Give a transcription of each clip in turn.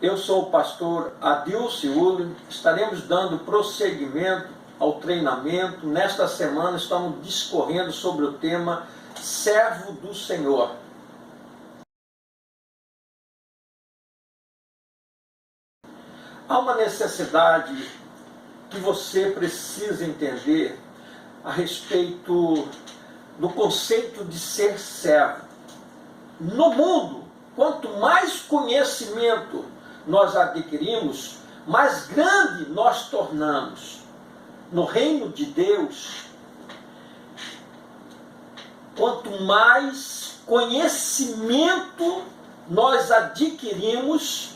Eu sou o pastor Adilson Uli. Estaremos dando prosseguimento ao treinamento. Nesta semana estamos discorrendo sobre o tema Servo do Senhor. Há uma necessidade que você precisa entender a respeito do conceito de ser servo. No mundo, quanto mais conhecimento nós adquirimos, mais grande nós tornamos. No reino de Deus, quanto mais conhecimento nós adquirimos,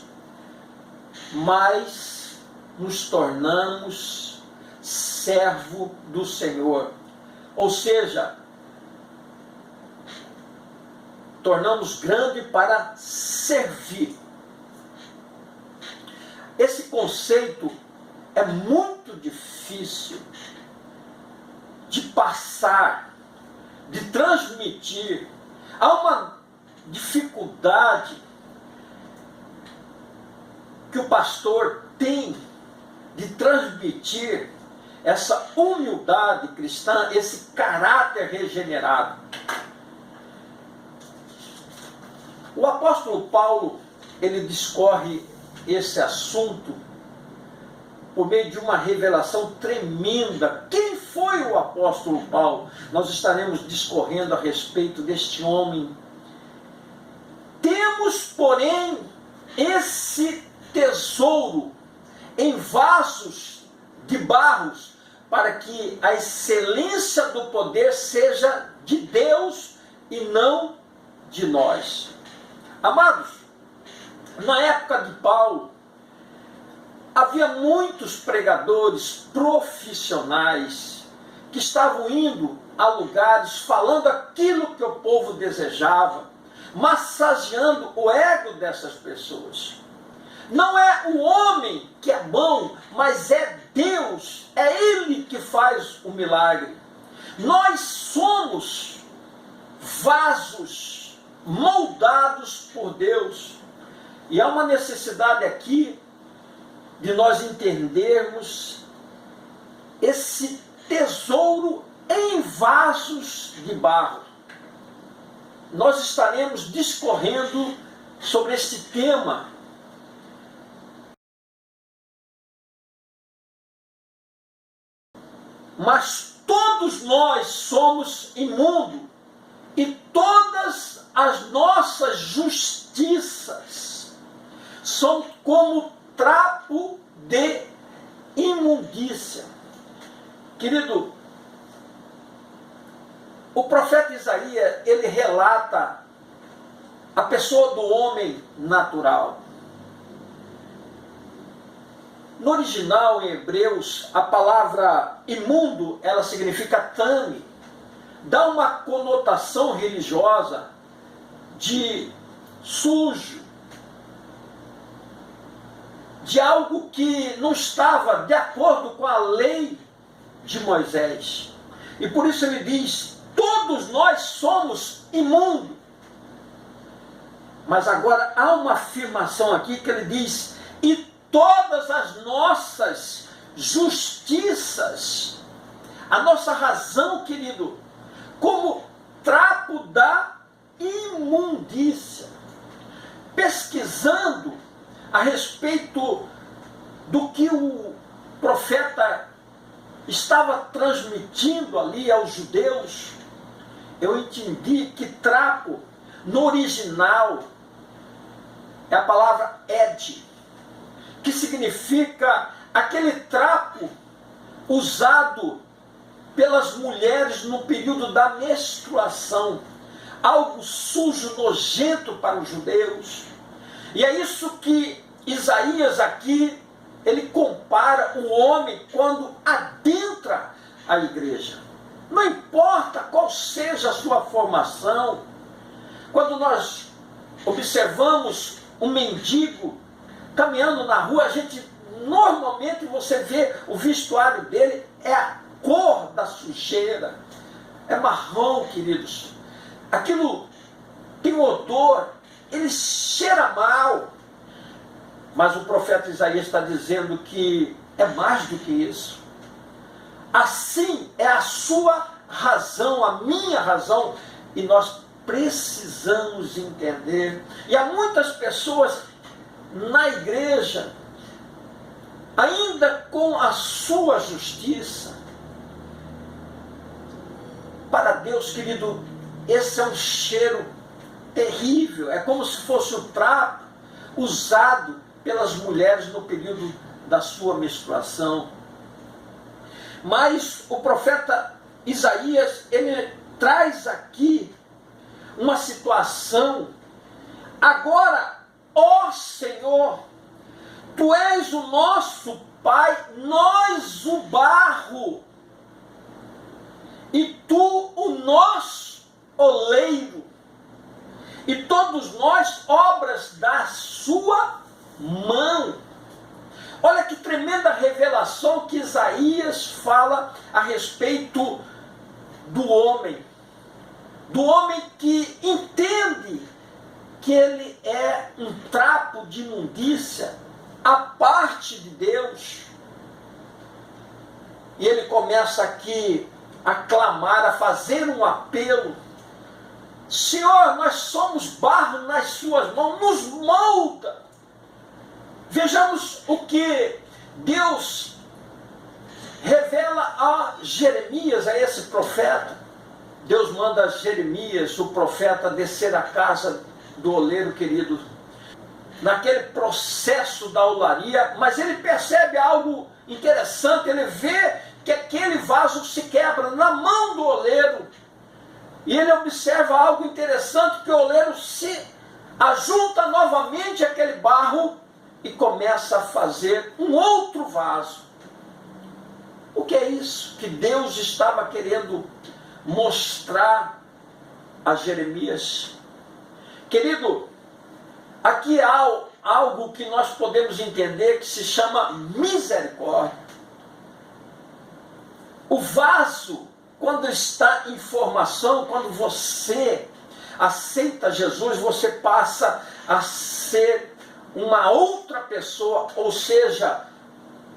mais nos tornamos servo do Senhor. Ou seja, tornamos grande para servir. Esse conceito é muito difícil de passar, de transmitir. Há uma dificuldade que o pastor tem de transmitir essa humildade cristã, esse caráter regenerado. O apóstolo Paulo, ele discorre esse assunto por meio de uma revelação tremenda. Quem foi o apóstolo Paulo? Nós estaremos discorrendo a respeito deste homem. Temos, porém, esse tesouro em vasos de barros, para que a excelência do poder seja de Deus e não de nós. Amados, na época de Paulo, havia muitos pregadores profissionais que estavam indo a lugares falando aquilo que o povo desejava, massageando o ego dessas pessoas. Não é o homem que é bom, mas é Deus, é Ele que faz o milagre. Nós somos vasos moldados por Deus. E há uma necessidade aqui de nós entendermos esse tesouro em vasos de barro. Nós estaremos discorrendo sobre este tema. Mas todos nós somos imundos e todas as nossas justiças são como trapo de imundícia. Querido, o profeta Isaías, ele relata a pessoa do homem natural. No original, em Hebreus, a palavra imundo, ela significa tame. Dá uma conotação religiosa de sujo, de algo que não estava de acordo com a lei de Moisés. E por isso ele diz, todos nós somos imundos. Mas agora há uma afirmação aqui que ele diz, e todas as nossas justiças, a nossa razão, querido, como trapo da imundícia. Pesquisando a respeito do que o profeta estava transmitindo ali aos judeus, eu entendi que trapo, no original, é a palavra ed, que significa aquele trapo usado pelas mulheres no período da menstruação, algo sujo, nojento para os judeus. E é isso que Isaías aqui, ele compara o homem quando adentra a igreja. Não importa qual seja a sua formação, quando nós observamos um mendigo caminhando na rua, a gente normalmente você vê o vestuário dele, é a cor da sujeira, é marrom, queridos. Aquilo tem um odor, ele cheira mal. Mas o profeta Isaías está dizendo que é mais do que isso. Assim é a sua razão, a minha razão, e nós precisamos entender. E há muitas pessoas na igreja, ainda com a sua justiça. Para Deus, querido, esse é um cheiro terrível. É como se fosse o trapo usado pelas mulheres no período da sua menstruação. Mas o profeta Isaías, ele traz aqui uma situação. Agora, ó Senhor, Tu és o nosso Pai, nós o barro, e Tu o nosso oleiro, e todos nós obras da sua mão. Olha que tremenda revelação que Isaías fala a respeito do homem que entende que ele é um trapo de imundícia à parte de Deus. E ele começa aqui a clamar, a fazer um apelo: Senhor, nós somos barro nas suas mãos, nos molda. Vejamos o que Deus revela a Jeremias, a esse profeta. Deus manda Jeremias, o profeta, descer à casa do oleiro, querido, naquele processo da olaria, mas ele percebe algo interessante. Ele vê que aquele vaso se quebra na mão do oleiro, e ele observa algo interessante, que o oleiro se ajunta novamente aquele barro e começa a fazer um outro vaso. O que é isso que Deus estava querendo mostrar a Jeremias? Querido, aqui há algo que nós podemos entender que se chama misericórdia. O vaso, quando está em formação, quando você aceita Jesus, você passa a ser uma outra pessoa, ou seja,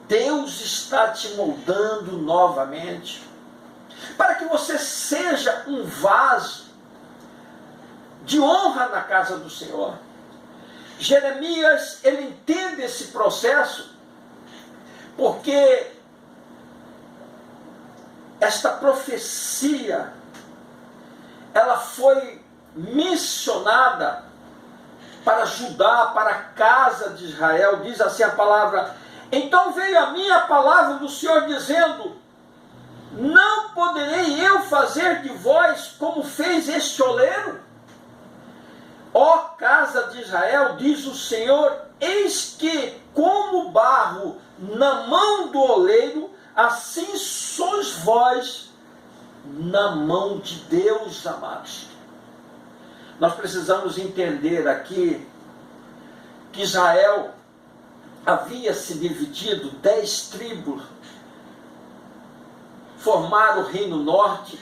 Deus está te moldando novamente, para que você seja um vaso de honra na casa do Senhor. Jeremias, ele entende esse processo, porque esta profecia, ela foi missionada para Judá, para a casa de Israel. Diz assim a palavra: então veio a mim a palavra do Senhor dizendo: não poderei eu fazer de vós como fez este oleiro? Ó casa de Israel, diz o Senhor, eis que como barro na mão do oleiro, assim sois vós na mão de Deus, amados. Nós precisamos entender aqui que Israel havia se dividido, 10 tribos formaram o reino norte,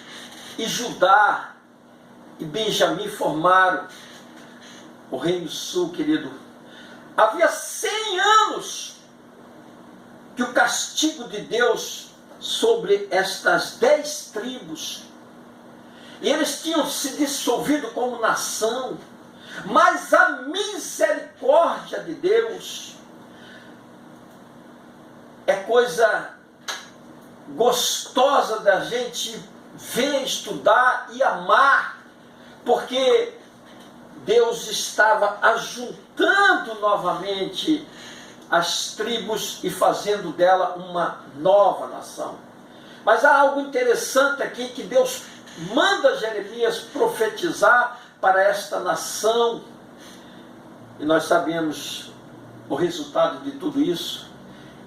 e Judá e Benjamim formaram o reino sul, querido. Havia 100 anos que o castigo de Deus sobre estas 10 tribos, e eles tinham se dissolvido como nação, mas a misericórdia de Deus é coisa gostosa da gente ver, estudar e amar, porque Deus estava ajuntando novamente as tribos e fazendo dela uma nova nação. Mas há algo interessante aqui, que Deus manda Jeremias profetizar para esta nação, e nós sabemos o resultado de tudo isso.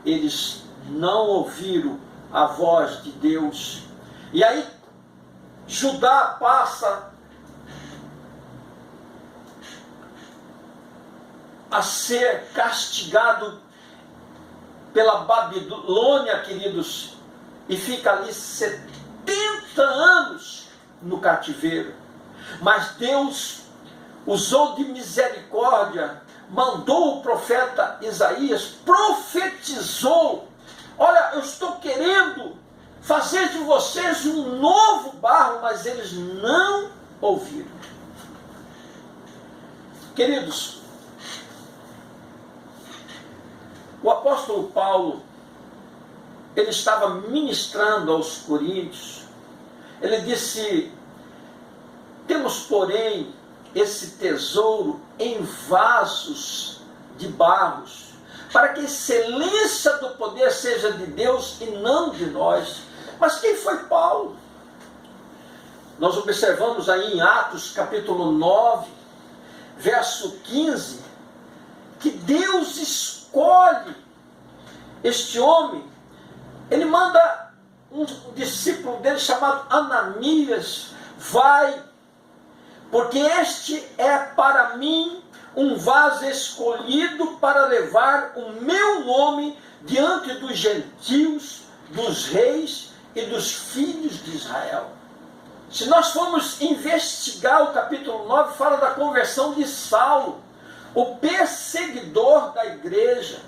Eles não ouviram a voz de Deus, e aí Judá passa a ser castigado pela Babilônia, queridos, e fica ali 70 anos no cativeiro. Mas Deus usou de misericórdia, mandou o profeta Isaías, profetizou: olha, eu estou querendo fazer de vocês um novo barro, mas eles não ouviram. Queridos, o apóstolo Paulo, ele estava ministrando aos coríntios. Ele disse: temos, porém, esse tesouro em vasos de barros, para que a excelência do poder seja de Deus e não de nós. Mas quem foi Paulo? Nós observamos aí em Atos capítulo 9, verso 15, que Deus escolhe este homem. Ele manda um discípulo dele chamado Ananias: vai, porque este é para mim um vaso escolhido para levar o meu nome diante dos gentios, dos reis e dos filhos de Israel. Se nós formos investigar o capítulo 9, fala da conversão de Saulo, o perseguidor da igreja,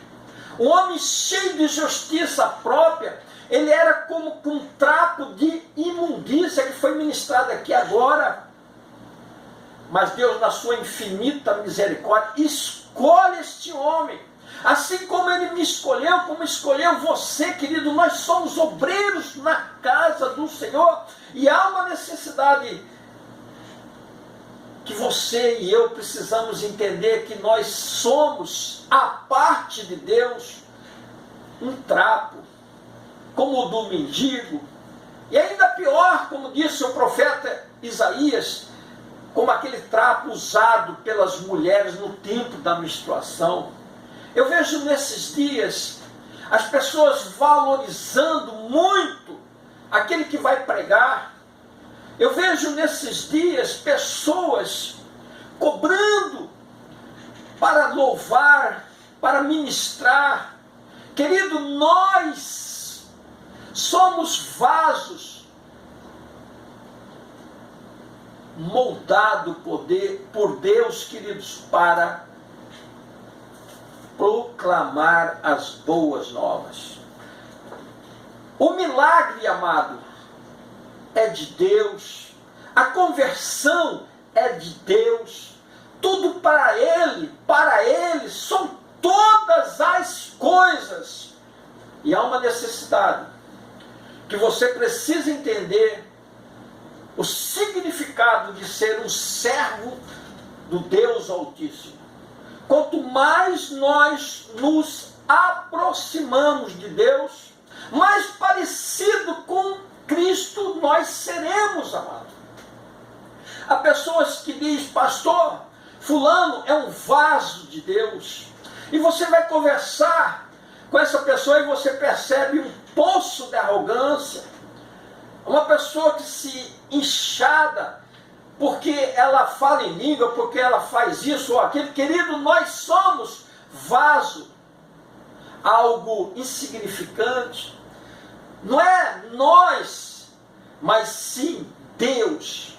um homem cheio de justiça própria. Ele era como um trapo de imundícia que foi ministrado aqui agora. Mas Deus, na sua infinita misericórdia, escolhe este homem. Assim como Ele me escolheu, como escolheu você, querido. Nós somos obreiros na casa do Senhor. E há uma necessidade que você e eu precisamos entender, que nós somos, a parte de Deus, um trapo, como o do mendigo. E ainda pior, como disse o profeta Isaías, como aquele trapo usado pelas mulheres no tempo da menstruação. Eu vejo nesses dias as pessoas valorizando muito aquele que vai pregar. Eu vejo nesses dias pessoas cobrando para louvar, para ministrar. Querido, nós somos vasos moldado por Deus, queridos, para proclamar as boas novas. O milagre, amado, é de Deus. A conversão é de Deus. Tudo para Ele são todas as coisas. E há uma necessidade que você precisa entender: o significado de ser um servo do Deus Altíssimo. Quanto mais nós nos aproximamos de Deus, mais parecido com Cristo nós seremos, amado. Há pessoas que dizem: pastor, fulano é um vaso de Deus. E você vai conversar com essa pessoa e você percebe um poço de arrogância. Uma pessoa que se inchada porque ela fala em língua, porque ela faz isso ou aquilo. Querido, nós somos vaso, algo insignificante. Não é nós, mas sim Deus.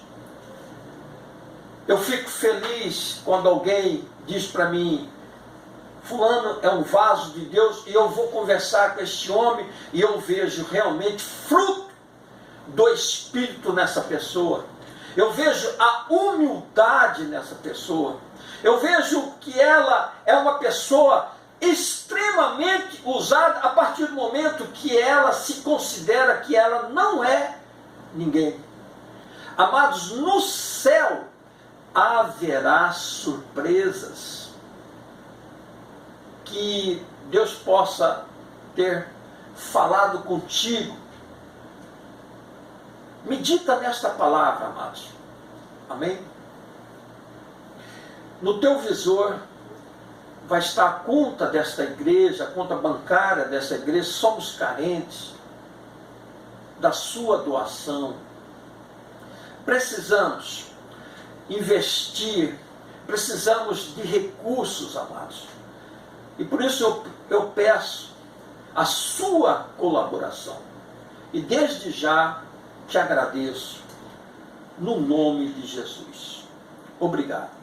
Eu fico feliz quando alguém diz para mim: fulano é um vaso de Deus, e eu vou conversar com este homem e eu vejo realmente fruto do Espírito nessa pessoa. Eu vejo a humildade nessa pessoa. Eu vejo que ela é uma pessoa extremamente usada a partir do momento que ela se considera que ela não é ninguém. Amados, no céu haverá surpresas. Que Deus possa ter falado contigo. Medita nesta palavra, amados. Amém? No teu visor vai estar a conta desta igreja, a conta bancária dessa igreja. Somos carentes da sua doação. Precisamos investir, precisamos de recursos, amados. E por isso eu peço a sua colaboração. E desde já te agradeço, no nome de Jesus. Obrigado.